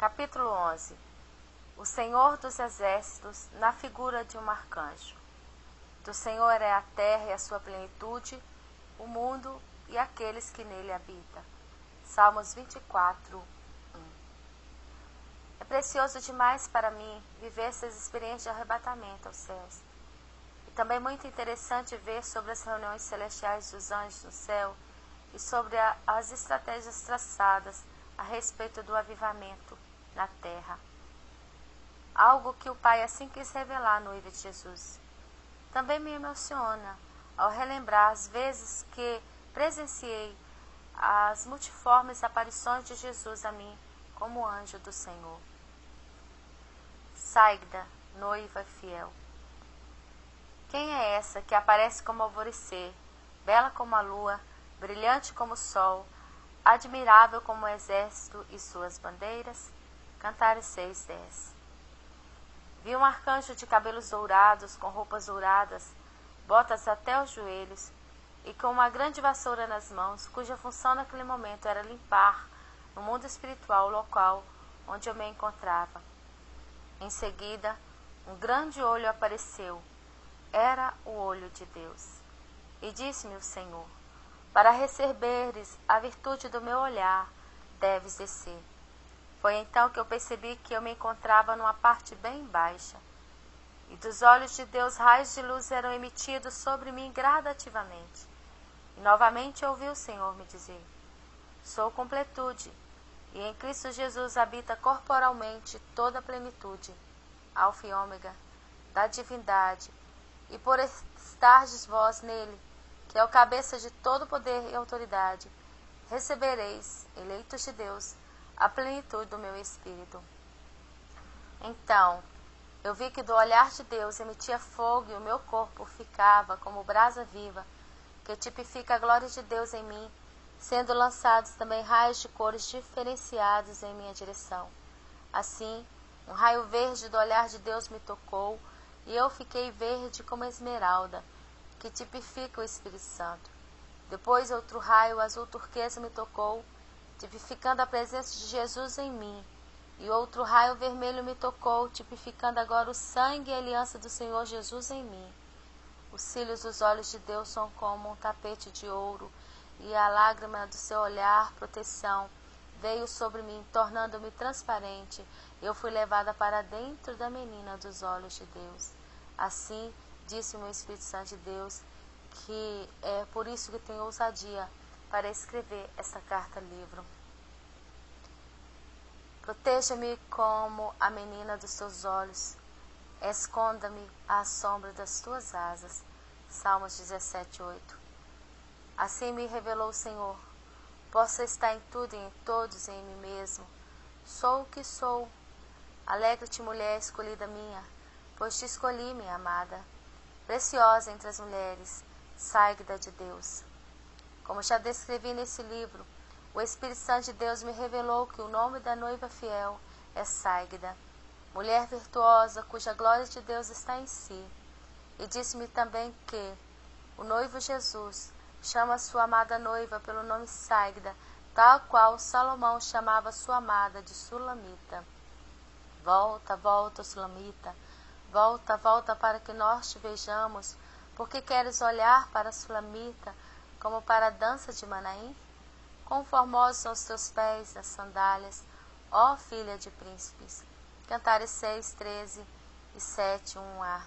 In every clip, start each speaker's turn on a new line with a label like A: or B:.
A: Capítulo 11. O Senhor dos Exércitos na figura de um arcanjo. Do Senhor é a terra e a sua plenitude, o mundo e aqueles que nele habitam. Salmos 24, 1. É precioso demais para mim viver essas experiências de arrebatamento aos céus. E também muito interessante ver sobre as reuniões celestiais dos anjos no céu e sobre as estratégias traçadas a respeito do avivamento na terra. Algo que o Pai assim quis revelar à noiva de Jesus. Também me emociona ao relembrar as vezes que presenciei as multiformes aparições de Jesus a mim como anjo do Senhor. Ságida, noiva fiel. Quem é essa que aparece como alvorecer, bela como a lua, brilhante como o sol, admirável como o exército e suas bandeiras? Cantares 6:10. Vi um arcanjo de cabelos dourados, com roupas douradas, botas até os joelhos, e com uma grande vassoura nas mãos, cuja função naquele momento era limpar, no mundo espiritual, o local onde eu me encontrava. Em seguida, um grande olho apareceu. Era o olho de Deus. E disse-me o Senhor: para receberes a virtude do meu olhar, deves descer. Foi então que eu percebi que eu me encontrava numa parte bem baixa, e dos olhos de Deus raios de luz eram emitidos sobre mim gradativamente. E novamente ouvi o Senhor me dizer: sou completude, e em Cristo Jesus habita corporalmente toda a plenitude, alfa e ômega, da divindade, e por estardes vós nele, que é o cabeça de todo poder e autoridade, recebereis, eleitos de Deus, a plenitude do meu espírito. Então, eu vi que do olhar de Deus emitia fogo e o meu corpo ficava como brasa viva, que tipifica a glória de Deus em mim, sendo lançados também raios de cores diferenciados em minha direção. Assim, um raio verde do olhar de Deus me tocou, e eu fiquei verde como esmeralda, que tipifica o Espírito Santo. Depois outro raio azul turquesa me tocou, tipificando a presença de Jesus em mim, e outro raio vermelho me tocou, tipificando agora o sangue e a aliança do Senhor Jesus em mim. Os cílios dos olhos de Deus são como um tapete de ouro, e a lágrima do seu olhar, proteção, veio sobre mim, tornando-me transparente. Eu fui levada para dentro da menina dos olhos de Deus. Assim, disse o meu Espírito Santo de Deus, que é por isso que tenho ousadia para escrever essa carta-livro. Proteja-me como a menina dos teus olhos, esconda-me à sombra das tuas asas. Salmos 17:8. Assim me revelou o Senhor: posso estar em tudo e em todos em mim mesmo. Sou o que sou. Alegra-te, mulher escolhida minha, pois te escolhi, minha amada, preciosa entre as mulheres, ságida de Deus. Como já descrevi nesse livro, o Espírito Santo de Deus me revelou que o nome da noiva fiel é Ságida, mulher virtuosa cuja glória de Deus está em si. E disse-me também que o noivo Jesus chama sua amada noiva pelo nome Ságida, tal qual Salomão chamava sua amada de Sulamita. Volta, volta, Sulamita, volta, volta para que nós te vejamos, porque queres olhar para a Sulamita como para a dança de Manaim? Quão formosos são os teus pés nas sandálias, ó filha de príncipes. Cantares 6:13 e 7:1a.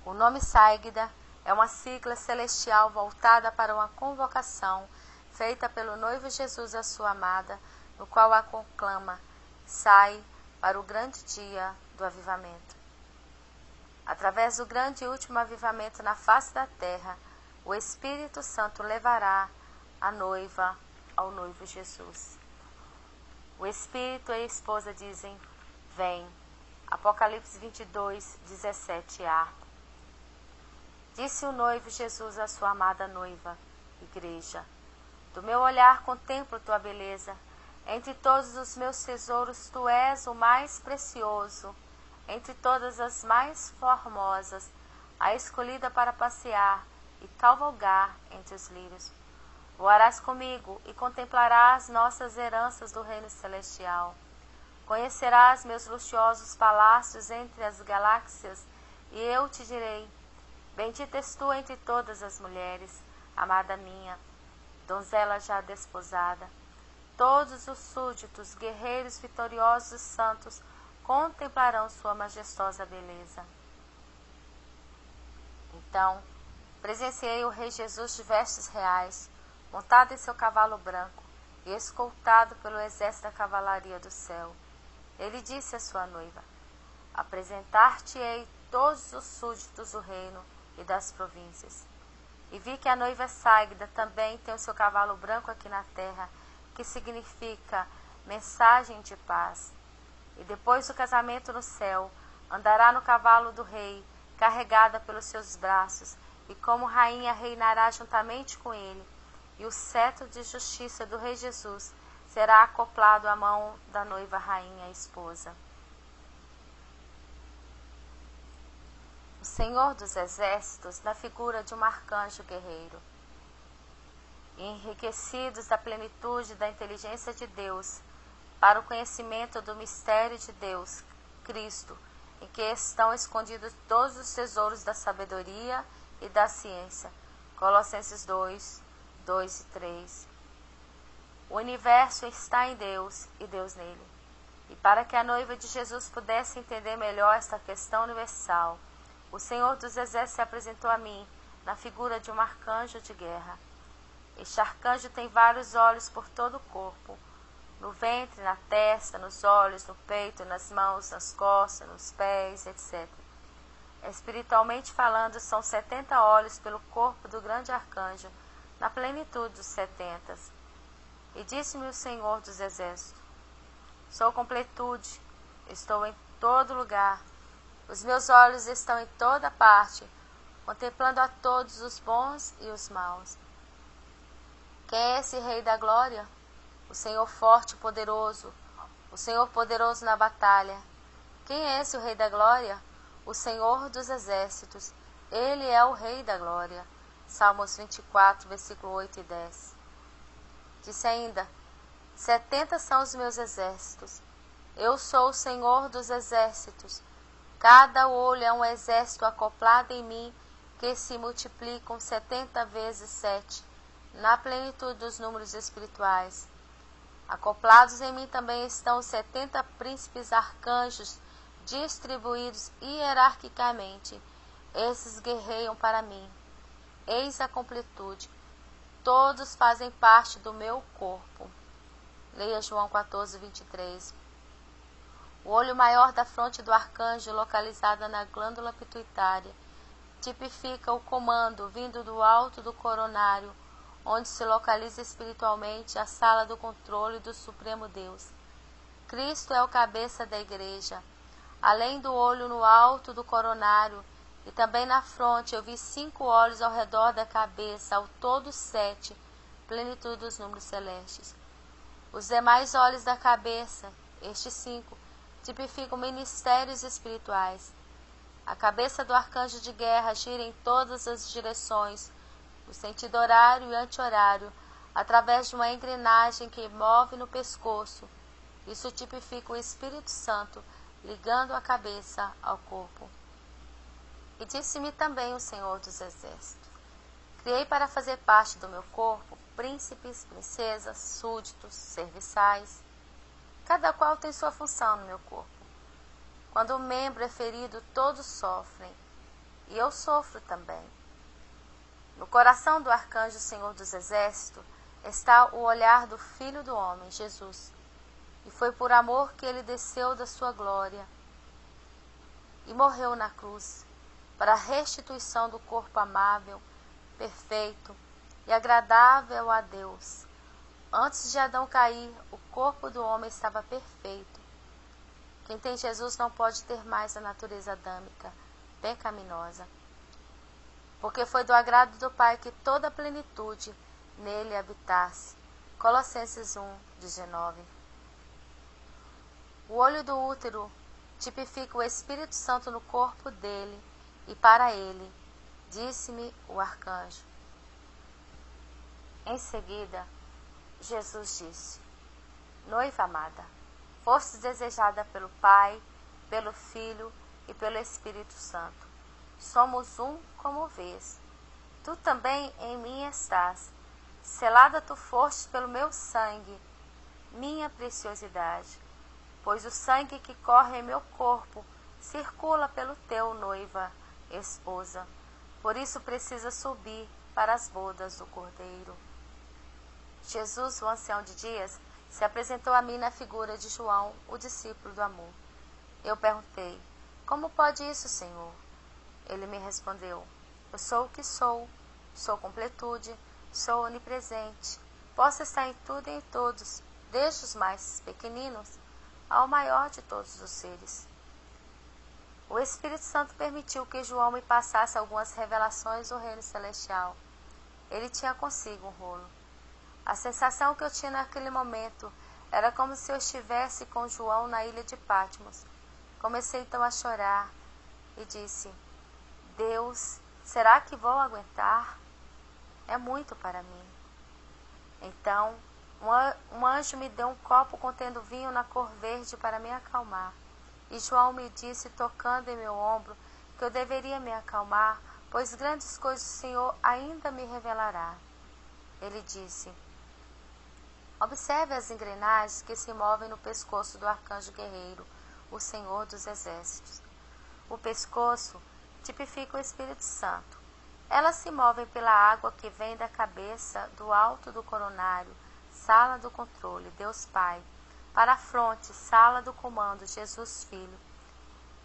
A: O nome Ságida é uma sigla celestial voltada para uma convocação feita pelo noivo Jesus à sua amada, no qual a conclama: sai para o grande dia do avivamento. Através do grande e último avivamento na face da terra, o Espírito Santo levará a noiva ao noivo Jesus. O Espírito e a esposa dizem: vem. Apocalipse 22:17a. Disse o noivo Jesus à sua amada noiva, igreja: do meu olhar contemplo tua beleza. Entre todos os meus tesouros, tu és o mais precioso. Entre todas as mais formosas, a escolhida para passear e cavalgar entre os lírios. Voarás comigo e contemplarás nossas heranças do reino celestial. Conhecerás meus luxuosos palácios entre as galáxias, e eu te direi: bendita és tu entre todas as mulheres, amada minha, donzela já desposada. Todos os súditos, guerreiros vitoriosos e santos contemplarão sua majestosa beleza. Então, presenciei o Rei Jesus de vestes reais, montado em seu cavalo branco e escoltado pelo exército da cavalaria do céu. Ele disse à sua noiva: apresentar-te-ei todos os súditos do reino e das províncias. E vi que a noiva Ságida também tem o seu cavalo branco aqui na terra, que significa mensagem de paz. E depois do casamento no céu, andará no cavalo do rei, carregada pelos seus braços, e como rainha reinará juntamente com ele. E o cetro de justiça do Rei Jesus será acoplado à mão da noiva rainha esposa. O Senhor dos Exércitos na figura de um arcanjo guerreiro. Enriquecidos da plenitude da inteligência de Deus, para o conhecimento do mistério de Deus, Cristo, em que estão escondidos todos os tesouros da sabedoria e da ciência. Colossenses 2, 2 e 3. O universo está em Deus e Deus nele. E para que a noiva de Jesus pudesse entender melhor esta questão universal, o Senhor dos Exércitos se apresentou a mim na figura de um arcanjo de guerra. Este arcanjo tem vários olhos por todo o corpo, no ventre, na testa, nos olhos, no peito, nas mãos, nas costas, nos pés, etc. Espiritualmente falando, são 70 olhos pelo corpo do grande arcanjo, na plenitude dos 70. E disse-me o Senhor dos Exércitos: sou completude, estou em todo lugar, os meus olhos estão em toda parte, contemplando a todos os bons e os maus. Quem é esse Rei da Glória? O Senhor forte e poderoso, o Senhor poderoso na batalha. Quem é esse o Rei da Glória? O Senhor dos Exércitos, Ele é o Rei da Glória. Salmos 24, versículo 8 e 10. Disse ainda: 70 são os meus exércitos. Eu sou o Senhor dos exércitos. Cada olho é um exército acoplado em mim, que se multiplicam 70 vezes 7, na plenitude dos números espirituais. Acoplados em mim também estão os 70 príncipes arcanjos, distribuídos hierarquicamente. Esses guerreiam para mim. Eis a completude. Todos fazem parte do meu corpo. Leia João 14, 23. O olho maior da fronte do arcanjo, localizada na glândula pituitária, tipifica o comando vindo do alto do coronário, onde se localiza espiritualmente a sala do controle do Supremo Deus. Cristo é o cabeça da igreja. Além do olho no alto do coronário e também na fronte, eu vi 5 olhos ao redor da cabeça, ao todo 7, plenitude dos números celestes. Os demais olhos da cabeça, estes 5, tipificam ministérios espirituais. A cabeça do arcanjo de guerra gira em todas as direções, no sentido horário e anti-horário, através de uma engrenagem que move no pescoço. Isso tipifica o Espírito Santo, ligando a cabeça ao corpo. E disse-me também o Senhor dos Exércitos: criei para fazer parte do meu corpo príncipes, princesas, súditos, serviçais. Cada qual tem sua função no meu corpo. Quando um membro é ferido, todos sofrem, e eu sofro também. No coração do arcanjo Senhor dos Exércitos está o olhar do Filho do Homem, Jesus, e foi por amor que ele desceu da sua glória e morreu na cruz, para a restituição do corpo amável, perfeito e agradável a Deus. Antes de Adão cair, o corpo do homem estava perfeito. Quem tem Jesus não pode ter mais a natureza adâmica, pecaminosa, porque foi do agrado do Pai que toda a plenitude nele habitasse. Colossenses 1, 19. O olho do útero tipifica o Espírito Santo no corpo dele e para ele, disse-me o arcanjo. Em seguida, Jesus disse: noiva amada, fostes desejada pelo Pai, pelo Filho e pelo Espírito Santo. Somos um, como vês. Tu também em mim estás. Selada tu foste pelo meu sangue, minha preciosidade. Pois o sangue que corre em meu corpo circula pelo teu, noiva, esposa. Por isso precisa subir para as bodas do Cordeiro. Jesus, o ancião de dias, se apresentou a mim na figura de João, o discípulo do amor. Eu perguntei: como pode isso, Senhor? Ele me respondeu: eu sou o que sou completude, sou onipresente, posso estar em tudo e em todos, desde os mais pequeninos ao maior de todos os seres. O Espírito Santo permitiu que João me passasse algumas revelações do reino celestial. Ele tinha consigo um rolo. A sensação que eu tinha naquele momento era como se eu estivesse com João na ilha de Patmos. Comecei então a chorar e disse: Deus, será que vou aguentar? É muito para mim. Então, um anjo me deu um copo contendo vinho na cor verde para me acalmar. E João me disse, tocando em meu ombro, que eu deveria me acalmar, pois grandes coisas o Senhor ainda me revelará. Ele disse: observe as engrenagens que se movem no pescoço do arcanjo guerreiro, o Senhor dos Exércitos. O pescoço tipifica o Espírito Santo. Elas se movem pela água que vem da cabeça do alto do coronário, sala do controle, Deus Pai, para a fronte, sala do comando, Jesus Filho.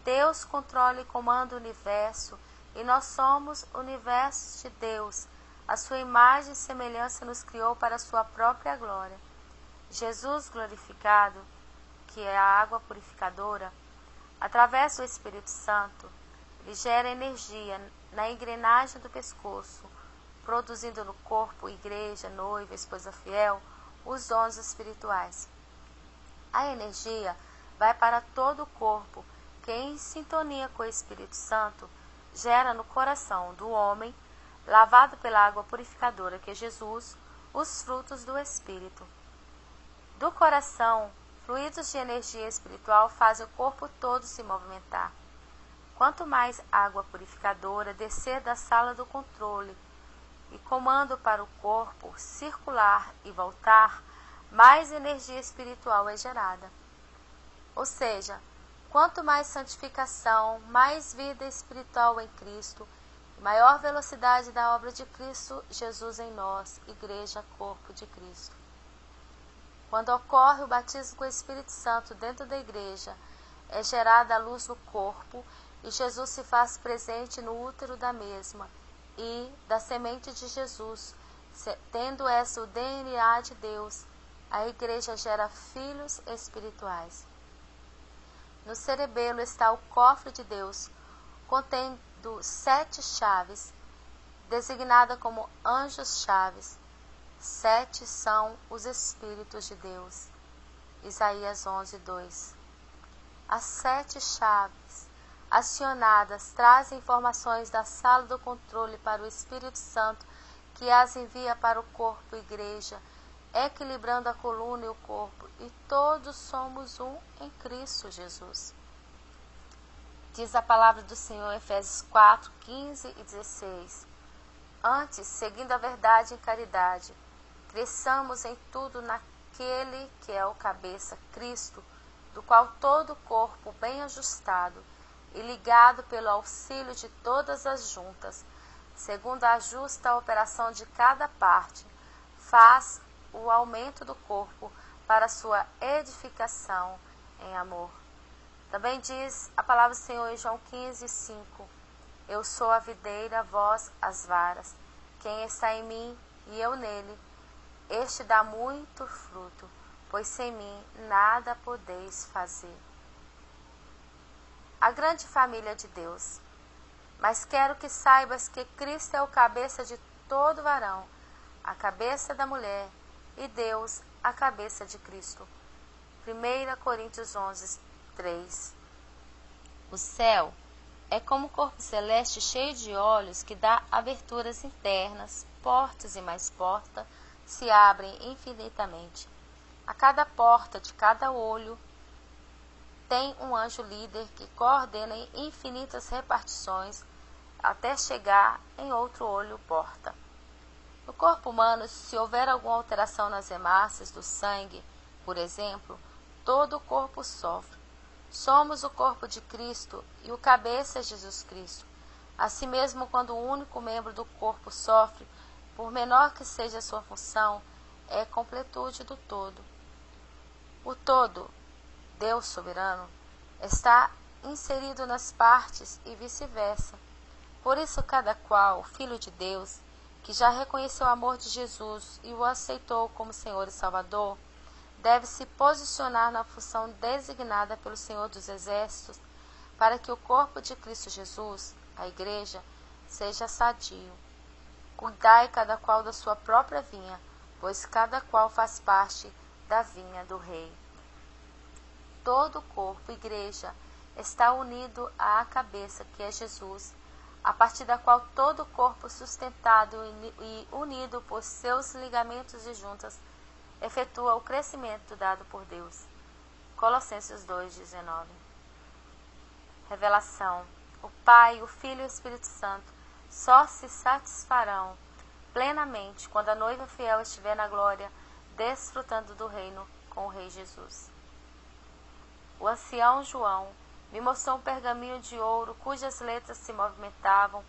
A: Deus controla e comanda o universo, e nós somos o universo de Deus. A sua imagem e semelhança nos criou para a sua própria glória. Jesus glorificado, que é a água purificadora, através do Espírito Santo, ele gera energia na engrenagem do pescoço, produzindo no corpo, igreja, noiva, esposa fiel, os dons espirituais. A energia vai para todo o corpo, que em sintonia com o Espírito Santo, gera no coração do homem, lavado pela água purificadora que é Jesus, os frutos do Espírito. Do coração, fluidos de energia espiritual fazem o corpo todo se movimentar. Quanto mais água purificadora descer da sala do controle e comando para o corpo circular e voltar, mais energia espiritual é gerada. Ou seja, quanto mais santificação, mais vida espiritual em Cristo, maior velocidade da obra de Cristo Jesus em nós, Igreja, Corpo de Cristo. Quando ocorre o batismo com o Espírito Santo dentro da igreja, é gerada a luz no corpo e Jesus se faz presente no útero da mesma e da semente de Jesus, tendo essa o DNA de Deus, a igreja gera filhos espirituais. No cerebelo está o cofre de Deus, contendo 7 chaves, designada como anjos-chaves. 7 são os Espíritos de Deus. Isaías 11:2. As 7 chaves acionadas trazem informações da sala do controle para o Espírito Santo, que as envia para o corpo igreja, equilibrando a coluna e o corpo, e todos somos um em Cristo Jesus. Diz a palavra do Senhor em Efésios 4:15 e 16. Antes, seguindo a verdade em caridade, cresçamos em tudo naquele que é o cabeça, Cristo, do qual todo o corpo, bem ajustado e ligado pelo auxílio de todas as juntas, segundo a justa operação de cada parte, faz o aumento do corpo para sua edificação em amor. Também diz a palavra do Senhor em João 15:5. Eu sou a videira, vós as varas. Quem está em mim e eu nele, este dá muito fruto, pois sem mim nada podeis fazer. A grande família de Deus. Mas quero que saibas que Cristo é o cabeça de todo varão, a cabeça da mulher, e Deus a cabeça de Cristo. 1 Coríntios 11:3. O céu é como um corpo celeste cheio de olhos que dá aberturas internas, portas e mais portas se abrem infinitamente. A cada porta de cada olho tem um anjo líder que coordena infinitas repartições até chegar em outro olho porta. No corpo humano, se houver alguma alteração nas hemácias do sangue, por exemplo, todo o corpo sofre. Somos o corpo de Cristo e o cabeça é Jesus Cristo. Assim mesmo, quando o único membro do corpo sofre, por menor que seja a sua função, é completude do todo. O todo, Deus soberano, está inserido nas partes e vice-versa. Por isso, cada qual, Filho de Deus, que já reconheceu o amor de Jesus e o aceitou como Senhor e Salvador, deve se posicionar na função designada pelo Senhor dos Exércitos para que o corpo de Cristo Jesus, a Igreja, seja sadio. Cuidai cada qual da sua própria vinha, pois cada qual faz parte da vinha do Rei. Todo o corpo, Igreja, está unido à cabeça, que é Jesus, a partir da qual todo o corpo sustentado e unido por seus ligamentos e juntas efetua o crescimento dado por Deus. Colossenses 2:19. Revelação. O Pai, o Filho e o Espírito Santo só se satisfarão plenamente quando a noiva fiel estiver na glória, desfrutando do reino com o Rei Jesus. O ancião João me mostrou um pergaminho de ouro cujas letras se movimentavam,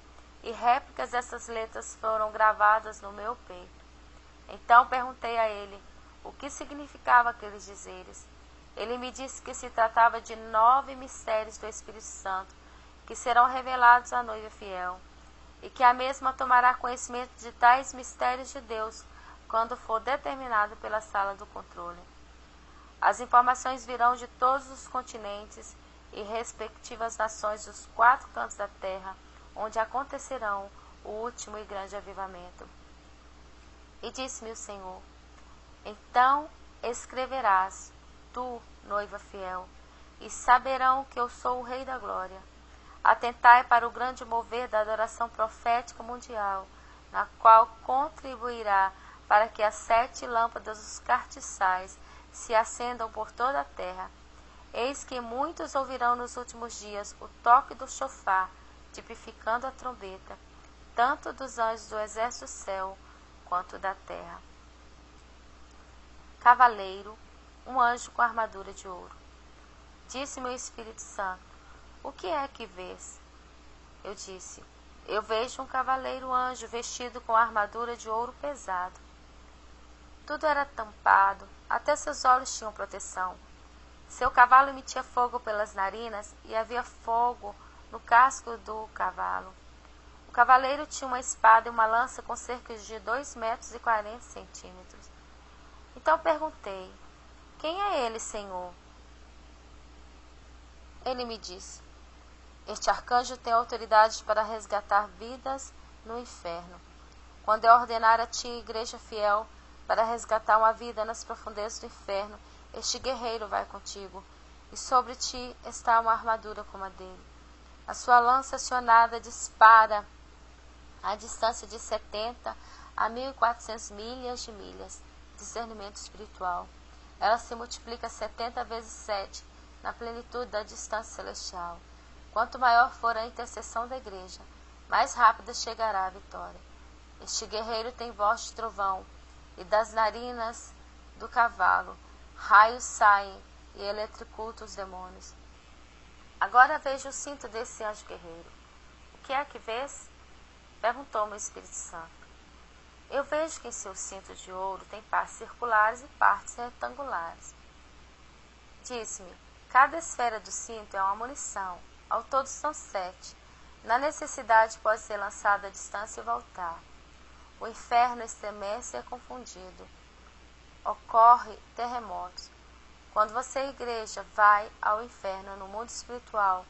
A: e réplicas dessas letras foram gravadas no meu peito. Então perguntei a ele o que significavam aqueles dizeres. Ele me disse que se tratava de 9 mistérios do Espírito Santo, que serão revelados à noiva fiel, e que a mesma tomará conhecimento de tais mistérios de Deus quando for determinado pela sala do controle. As informações virão de todos os continentes e respectivas nações dos 4 cantos da terra, onde acontecerão o último e grande avivamento. E disse-me o Senhor: então escreverás, tu, noiva fiel, e saberão que eu sou o Rei da Glória. Atentai para o grande mover da adoração profética mundial, na qual contribuirá para que as 7 lâmpadas dos cartiçais se acendam por toda a terra. Eis que muitos ouvirão nos últimos dias o toque do chofar, tipificando a trombeta, tanto dos anjos do exército do céu, quanto da terra. Cavaleiro, um anjo com armadura de ouro. Disse-me o Espírito Santo: o que é que vês? Eu disse: eu vejo um cavaleiro anjo vestido com armadura de ouro pesado. Tudo era tampado, até seus olhos tinham proteção. Seu cavalo emitia fogo pelas narinas e havia fogo no casco do cavalo. O cavaleiro tinha uma espada e uma lança com cerca de 2,40 metros. Então perguntei: quem é ele, Senhor? Ele me disse: este arcanjo tem autoridade para resgatar vidas no inferno. Quando eu ordenar a ti, igreja fiel, para resgatar uma vida nas profundezas do inferno, este guerreiro vai contigo, e sobre ti está uma armadura como a dele. A sua lança acionada dispara a distância de 70 a 1.400 milhas, discernimento espiritual. Ela se multiplica 70 vezes 7, na plenitude da distância celestial. Quanto maior for a intercessão da igreja, mais rápida chegará a vitória. Este guerreiro tem voz de trovão, e das narinas do cavalo raios saem e eletrocutam os demônios. Agora vejo o cinto desse anjo guerreiro. O que é que vês? Perguntou-me o Espírito Santo. Eu vejo que em seu cinto de ouro tem partes circulares e partes retangulares. Disse-me: cada esfera do cinto é uma munição. Ao todo são 7. Na necessidade pode ser lançado à distância e voltar. O inferno estremece e é confundido. Ocorre terremotos. Quando você, igreja, vai ao inferno no mundo espiritual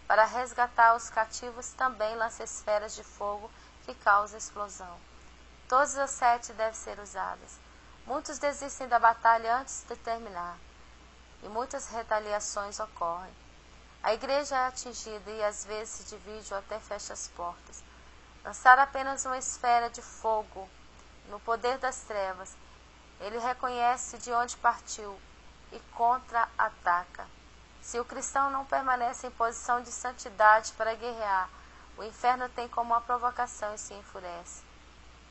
A: para resgatar os cativos, também lança esferas de fogo que causam explosão. Todas as 7 devem ser usadas. Muitos desistem da batalha antes de terminar, e muitas retaliações ocorrem. A igreja é atingida e às vezes se divide ou até fecha as portas. Lançar apenas uma esfera de fogo no poder das trevas, ele reconhece de onde partiu e contra-ataca. Se o cristão não permanece em posição de santidade para guerrear, o inferno tem como uma provocação e se enfurece.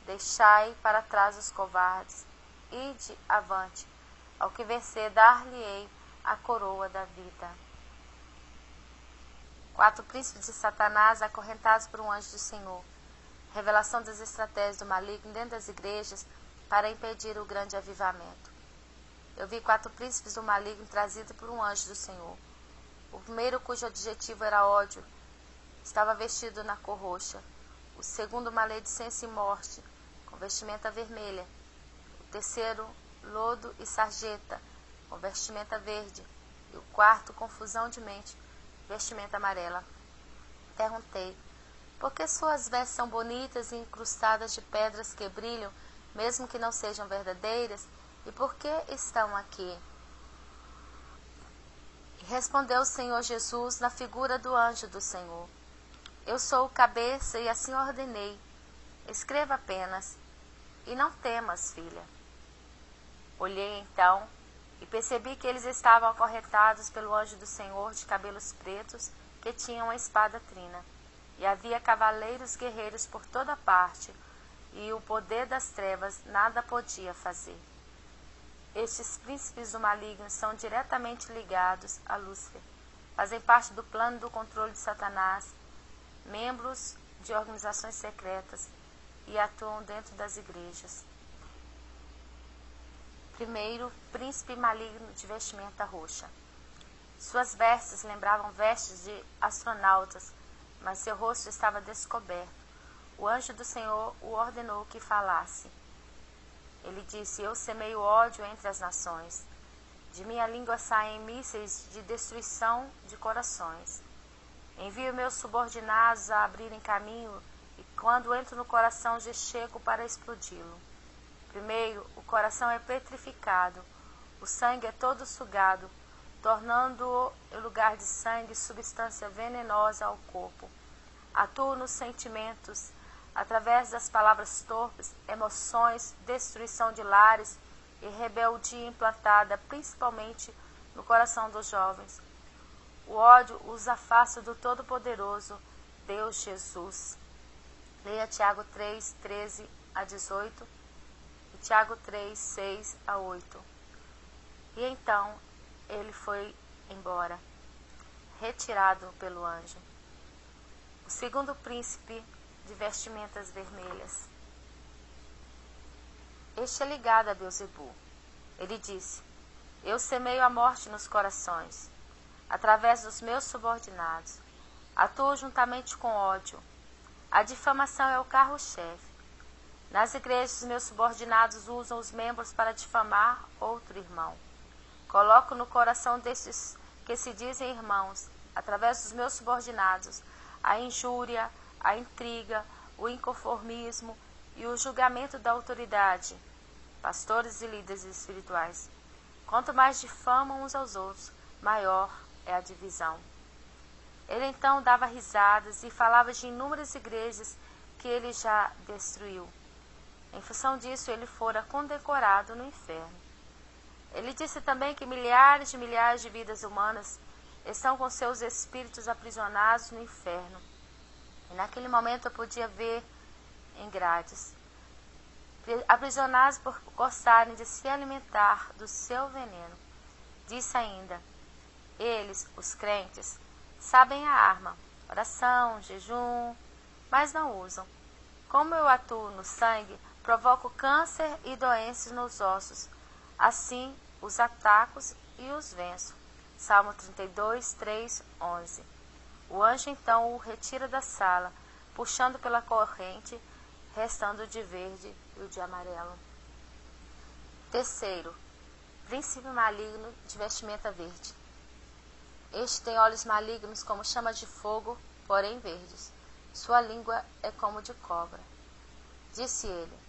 A: Deixai para trás os covardes, ide avante, ao que vencer dar-lhe-ei a coroa da vida. 4 príncipes de Satanás acorrentados por um anjo do Senhor. Revelação das estratégias do maligno dentro das igrejas para impedir o grande avivamento. Eu vi 4 príncipes do maligno trazidos por um anjo do Senhor. O primeiro, cujo objetivo era ódio, estava vestido na cor roxa. O segundo, maledicência e morte, com vestimenta vermelha. O terceiro, lodo e sarjeta, com vestimenta verde. E o quarto, confusão de mente, vestimenta amarela. Perguntei: por que suas vestes são bonitas e incrustadas de pedras que brilham, mesmo que não sejam verdadeiras? E por que estão aqui? E respondeu o Senhor Jesus na figura do anjo do Senhor: eu sou o cabeça e assim ordenei. Escreva apenas, e não temas, filha. Olhei então e percebi que eles estavam acorrentados pelo anjo do Senhor de cabelos pretos, que tinha uma espada trina. E havia cavaleiros guerreiros por toda parte, e o poder das trevas nada podia fazer. Estes príncipes do maligno são diretamente ligados a Lúcifer, fazem parte do plano do controle de Satanás, membros de organizações secretas e atuam dentro das igrejas. Primeiro, príncipe maligno de vestimenta roxa. Suas vestes lembravam vestes de astronautas, mas seu rosto estava descoberto. O anjo do Senhor o ordenou que falasse. Ele disse: eu semeio ódio entre as nações. De minha língua saem mísseis de destruição de corações. Envio meus subordinados a abrirem caminho, e quando entro no coração já chego para explodi-lo. Primeiro, o coração é petrificado, o sangue é todo sugado, tornando-o, em lugar de sangue, substância venenosa ao corpo. Atuo nos sentimentos, através das palavras torpes, emoções, destruição de lares e rebeldia implantada principalmente no coração dos jovens. O ódio os afasta do Todo-Poderoso, Deus Jesus. Leia Tiago 3, 13 a 18 e Tiago 3, 6 a 8. E então ele foi embora, retirado pelo anjo. O segundo príncipe de vestimentas vermelhas. Este é ligado a Beelzebu. Ele disse: eu semeio a morte nos corações, através dos meus subordinados. Atuo juntamente com ódio. A difamação é o carro-chefe. Nas igrejas, meus subordinados usam os membros para difamar outro irmão. Coloco no coração destes que se dizem irmãos, através dos meus subordinados, a injúria, a intriga, o inconformismo e o julgamento da autoridade, pastores e líderes espirituais. Quanto mais difamam uns aos outros, maior é a divisão. Ele então dava risadas e falava de inúmeras igrejas que ele já destruiu. Em função disso, ele fora condecorado no inferno. Ele disse também que milhares de vidas humanas estão com seus espíritos aprisionados no inferno. E naquele momento eu podia ver em grades, aprisionados por gostarem de se alimentar do seu veneno. Disse ainda: eles, os crentes, sabem a arma, oração, jejum, mas não usam. Como eu atuo no sangue, provoco câncer e doenças nos ossos. Assim os ataco e os venço. Salmo 32, 3, 11. O anjo então o retira da sala, puxando pela corrente, restando o de verde e o de amarelo. Terceiro, príncipe maligno de vestimenta verde. Este tem olhos malignos como chamas de fogo, porém verdes. Sua língua é como de cobra. Disse ele: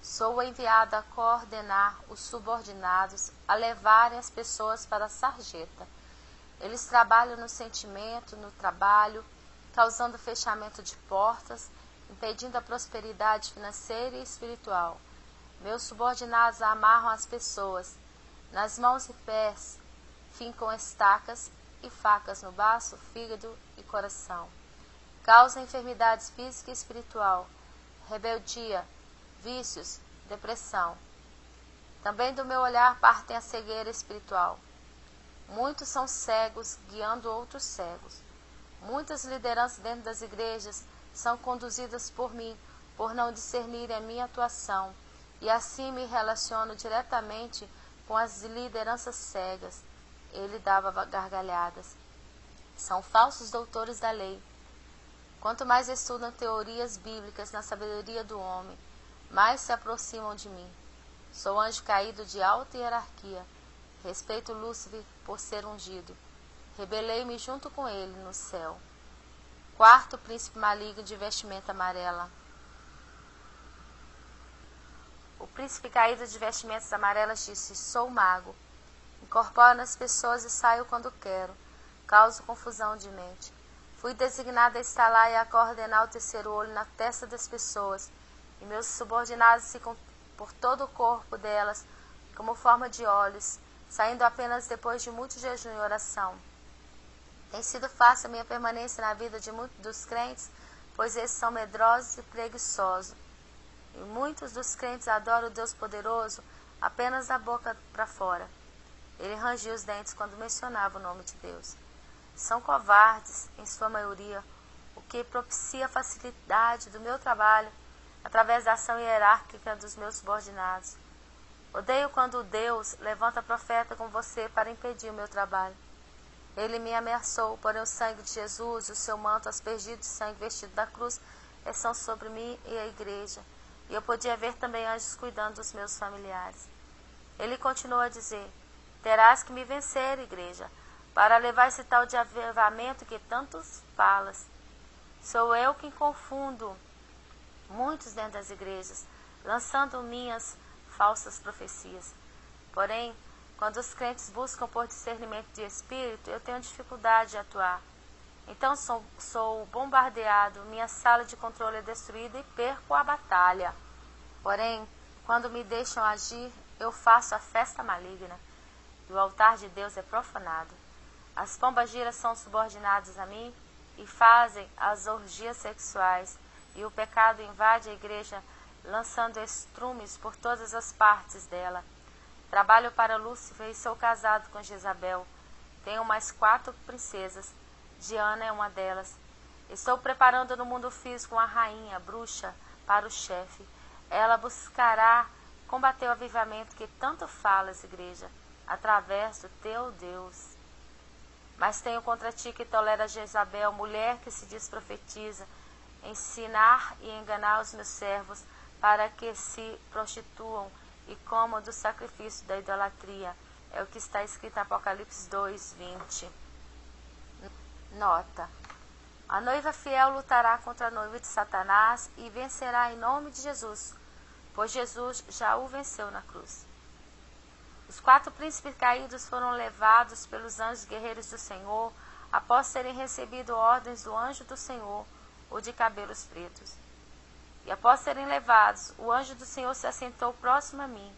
A: sou enviado a coordenar os subordinados a levarem as pessoas para a sarjeta. Eles trabalham no sentimento, no trabalho, causando fechamento de portas, impedindo a prosperidade financeira e espiritual. Meus subordinados amarram as pessoas, nas mãos e pés, fincam estacas e facas no baço, fígado e coração. Causa enfermidades física e espiritual, rebeldia, vícios, depressão. Também do meu olhar partem a cegueira espiritual. Muitos são cegos, guiando outros cegos. Muitas lideranças dentro das igrejas são conduzidas por mim, por não discernirem a minha atuação, e assim me relaciono diretamente com as lideranças cegas. Ele dava gargalhadas. São falsos doutores da lei. Quanto mais estudam teorias bíblicas na sabedoria do homem, mais se aproximam de mim. Sou anjo caído de alta hierarquia. Respeito Lúcifer por ser ungido. Rebelei-me junto com ele no céu. Quarto príncipe maligno de vestimenta amarela. O príncipe caído de vestimentas amarelas disse: sou mago. Incorporo nas pessoas e saio quando quero. Causo confusão de mente. Fui designado a estalar e a coordenar o terceiro olho na testa das pessoas, e meus subordinados ficam por todo o corpo delas, como forma de olhos, saindo apenas depois de muito jejum e oração. Tem sido fácil a minha permanência na vida de muitos dos crentes, pois esses são medrosos e preguiçosos. E muitos dos crentes adoram o Deus poderoso apenas da boca para fora. Ele rangia os dentes quando mencionava o nome de Deus. São covardes, em sua maioria, o que propicia a facilidade do meu trabalho através da ação hierárquica dos meus subordinados. Odeio quando Deus levanta profeta com você para impedir o meu trabalho. Ele me ameaçou, porém o sangue de Jesus, o seu manto aspergido de sangue vestido da cruz, estão sobre mim e a igreja. E eu podia ver também anjos cuidando dos meus familiares. Ele continuou a dizer: terás que me vencer, igreja, para levar esse tal de avivamento que tantos falas. Sou eu quem confundo muitos dentro das igrejas, lançando minhas falsas profecias. Porém, quando os crentes buscam por discernimento de espírito, eu tenho dificuldade de atuar. Então sou bombardeado, minha sala de controle é destruída e perco a batalha. Porém, quando me deixam agir, eu faço a festa maligna, e o altar de Deus é profanado. As pombagiras são subordinadas a mim e fazem as orgias sexuais, e o pecado invade a igreja, lançando estrumes por todas as partes dela. Trabalho para Lúcifer e sou casado com Jezabel. Tenho mais 4 princesas. Diana é uma delas. Estou preparando no mundo físico uma rainha, bruxa, para o chefe. Ela buscará combater o avivamento que tanto falas, igreja, através do teu Deus. Mas tenho contra ti que tolera Jezabel, mulher que se diz profetiza, ensinar e enganar os meus servos para que se prostituam e comam do sacrifício da idolatria. É o que está escrito em Apocalipse 2:20. Nota: a noiva fiel lutará contra a noiva de Satanás e vencerá em nome de Jesus, pois Jesus já o venceu na cruz. Os 4 príncipes caídos foram levados pelos anjos guerreiros do Senhor, após terem recebido ordens do anjo do Senhor, o de cabelos pretos. E após serem levados, o anjo do Senhor se assentou próximo a mim,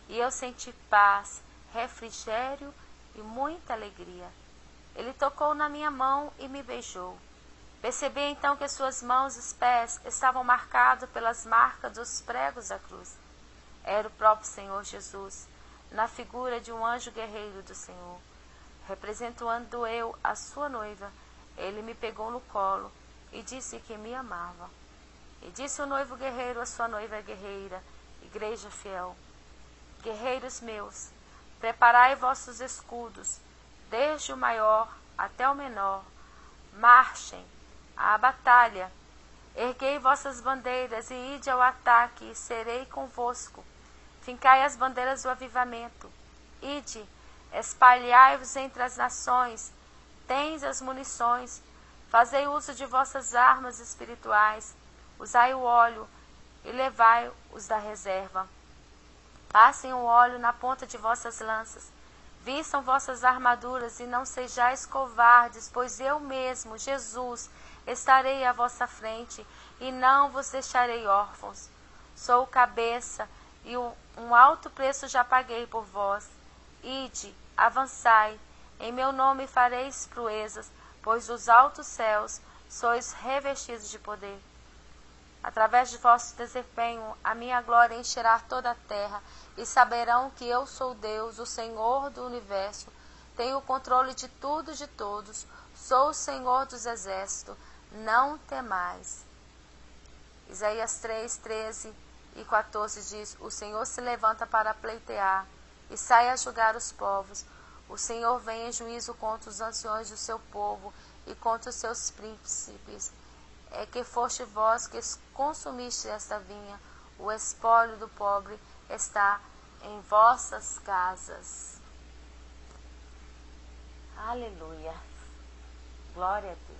A: e eu senti paz, refrigério e muita alegria. Ele tocou na minha mão e me beijou. Percebi então que suas mãos e os pés estavam marcados pelas marcas dos pregos da cruz. Era o próprio Senhor Jesus, na figura de um anjo guerreiro do Senhor. Representando eu a sua noiva, ele me pegou no colo e disse que me amava. E disse o noivo guerreiro à sua noiva guerreira, igreja fiel: guerreiros meus, preparai vossos escudos, desde o maior até o menor. Marchem à batalha. Erguei vossas bandeiras e ide ao ataque, e serei convosco. Fincai as bandeiras do avivamento. Ide, espalhai-vos entre as nações. Tens as munições. Fazei uso de vossas armas espirituais. Usai o óleo e levai os da reserva. Passem o óleo na ponta de vossas lanças. Vistam vossas armaduras e não sejais covardes, pois eu mesmo, Jesus, estarei à vossa frente e não vos deixarei órfãos. Sou o cabeça e um alto preço já paguei por vós. Ide, avançai, Em meu nome fareis proezas, pois dos altos céus sois revestidos de poder. Através de vosso desempenho, a minha glória encherá toda a terra, e saberão que eu sou Deus, o Senhor do universo. Tenho o controle de tudo e de todos. Sou o Senhor dos exércitos. Não temais. Isaías 3, 13 e 14 diz: O Senhor se levanta para pleitear e sai a julgar os povos. O Senhor vem em juízo contra os anciões do seu povo e contra os seus príncipes. É que foste vós que consumiste esta vinha, o espólio do pobre está em vossas casas. Aleluia. Glória a Deus.